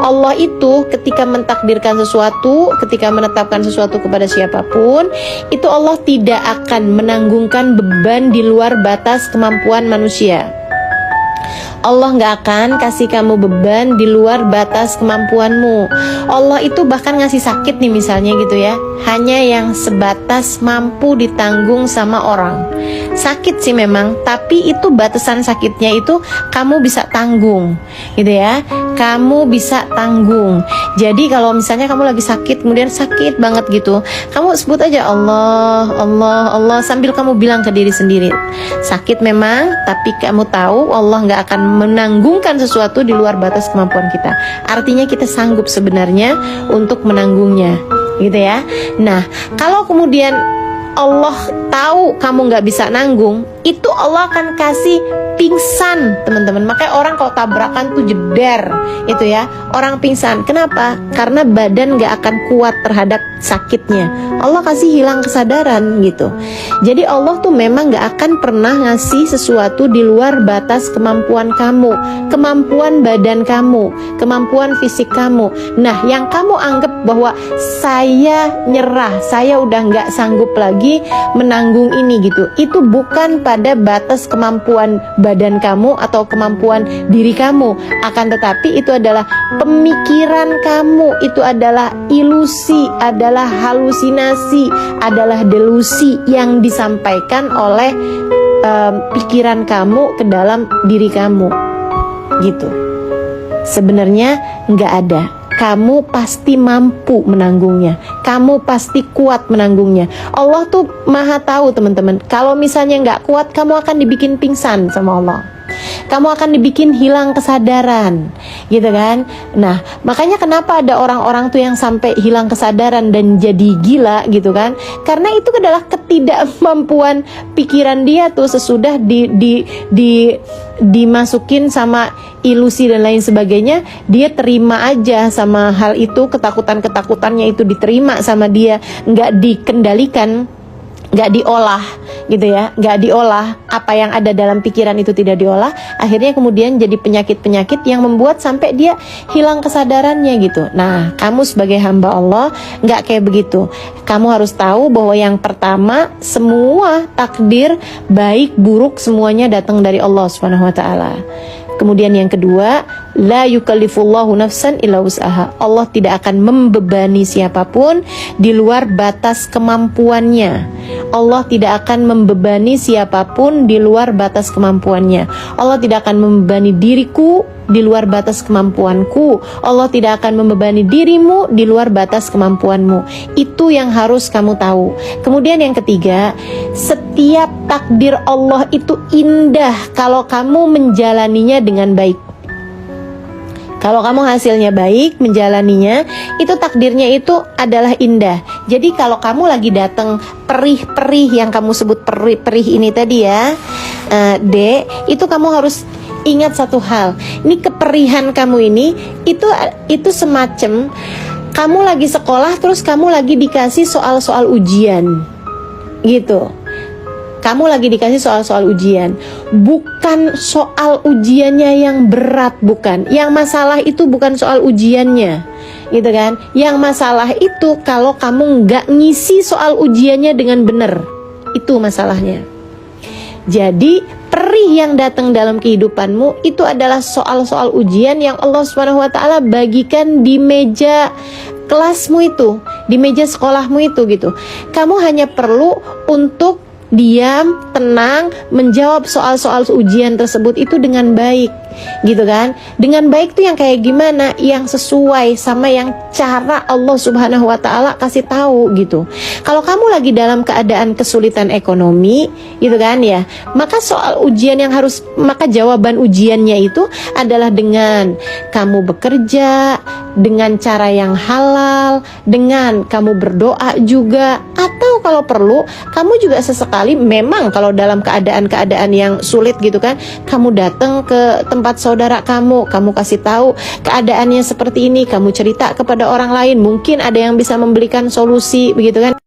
Allah itu ketika mentakdirkan sesuatu, ketika menetapkan sesuatu kepada siapapun, itu Allah tidak akan menanggungkan beban di luar batas kemampuan manusia. Allah nggak akan kasih kamu beban di luar batas kemampuanmu. Allah itu bahkan ngasih sakit nih misalnya gitu ya, hanya yang sebatas mampu ditanggung sama orang. Sakit sih memang, tapi itu batasan sakitnya itu kamu bisa tanggung gitu ya. Kamu bisa tanggung. Jadi kalau misalnya kamu lagi sakit, kemudian sakit banget gitu, kamu sebut aja Allah, Allah, Allah sambil kamu bilang ke diri sendiri, sakit memang, tapi kamu tahu Allah nggak akan menanggungkan sesuatu di luar batas kemampuan kita. Artinya kita sanggup sebenarnya untuk menanggungnya, gitu ya. Nah, kalau kemudian Allah tahu kamu nggak bisa nanggung, itu Allah akan kasih pingsan, teman-teman. Makanya orang kalau tabrakan tuh jeder, itu ya, orang pingsan. Kenapa? Karena badan nggak akan kuat terhadap sakitnya. Allah kasih hilang kesadaran gitu. Jadi Allah tuh memang nggak akan pernah ngasih sesuatu di luar batas kemampuan kamu, kemampuan badan kamu, kemampuan fisik kamu. Nah, yang kamu anggap bahwa saya nyerah, saya udah nggak sanggup lagi menanggung ini gitu, itu bukan pada batas kemampuan badan kamu atau kemampuan diri kamu, akan tetapi itu adalah pemikiran kamu, itu adalah ilusi, adalah halusinasi, adalah delusi yang disampaikan oleh pikiran kamu ke dalam diri kamu gitu. Sebenarnya nggak ada. Kamu pasti mampu menanggungnya. Kamu pasti kuat menanggungnya. Allah tuh maha tahu, teman-teman. Kalau misalnya nggak kuat, kamu akan dibikin pingsan sama Allah. Kamu akan dibikin hilang kesadaran, gitu kan? Nah, makanya kenapa ada orang-orang tuh yang sampai hilang kesadaran dan jadi gila, gitu kan? Karena itu adalah ketidakmampuan pikiran dia tuh sesudah dimasukin sama ilusi dan lain sebagainya, dia terima aja sama hal itu, ketakutannya itu diterima sama dia, nggak dikendalikan, nggak diolah gitu ya, nggak diolah, apa yang ada dalam pikiran itu tidak diolah, akhirnya kemudian jadi penyakit-penyakit yang membuat sampai dia hilang kesadarannya gitu. Nah, kamu sebagai hamba Allah nggak kayak begitu. Kamu harus tahu bahwa yang pertama, semua takdir baik buruk semuanya datang dari Allah Subhanahu wa taala. Kemudian yang kedua, la yukallifullahu nafsan illa wus'aha. Allah tidak akan membebani siapapun di luar batas kemampuannya. Allah tidak akan membebani siapapun di luar batas kemampuannya. Allah tidak akan membebani diriku di luar batas kemampuanku. Allah tidak akan membebani dirimu di luar batas kemampuanmu. Itu yang harus kamu tahu. Kemudian yang ketiga, setiap takdir Allah itu indah kalau kamu menjalaninya dengan baik. Kalau kamu hasilnya baik, menjalaninya, itu takdirnya itu adalah indah. Jadi kalau kamu lagi datang perih-perih, yang kamu sebut perih-perih ini tadi ya, Dek, itu kamu harus ingat satu hal. Ini keperihan kamu ini, itu semacam kamu lagi sekolah, terus kamu lagi dikasih soal-soal ujian, gitu. Kamu lagi dikasih soal-soal ujian, bukan soal ujiannya yang berat, bukan. Yang masalah itu bukan soal ujiannya, gitu kan. Yang masalah itu kalau kamu nggak ngisi soal ujiannya dengan benar, itu masalahnya. Jadi perih yang datang dalam kehidupanmu itu adalah soal-soal ujian yang Allah Subhanahu wa taala bagikan di meja kelasmu itu, di meja sekolahmu itu gitu. Kamu hanya perlu untuk diam, tenang, menjawab soal-soal ujian tersebut itu dengan baik, gitu kan. Dengan baik tuh yang kayak gimana? Yang sesuai sama yang cara Allah Subhanahu wa taala kasih tahu gitu. Kalau kamu lagi dalam keadaan kesulitan ekonomi, gitu kan ya, maka soal ujian yang harus, maka jawaban ujiannya itu adalah dengan kamu bekerja dengan cara yang halal, dengan kamu berdoa juga, atau kalau perlu kamu juga sesekali, memang kalau dalam keadaan-keadaan yang sulit gitu kan, kamu datang ke tempat saudara kamu kasih tahu keadaannya seperti ini, kamu cerita kepada orang lain, mungkin ada yang bisa memberikan solusi begitu kan.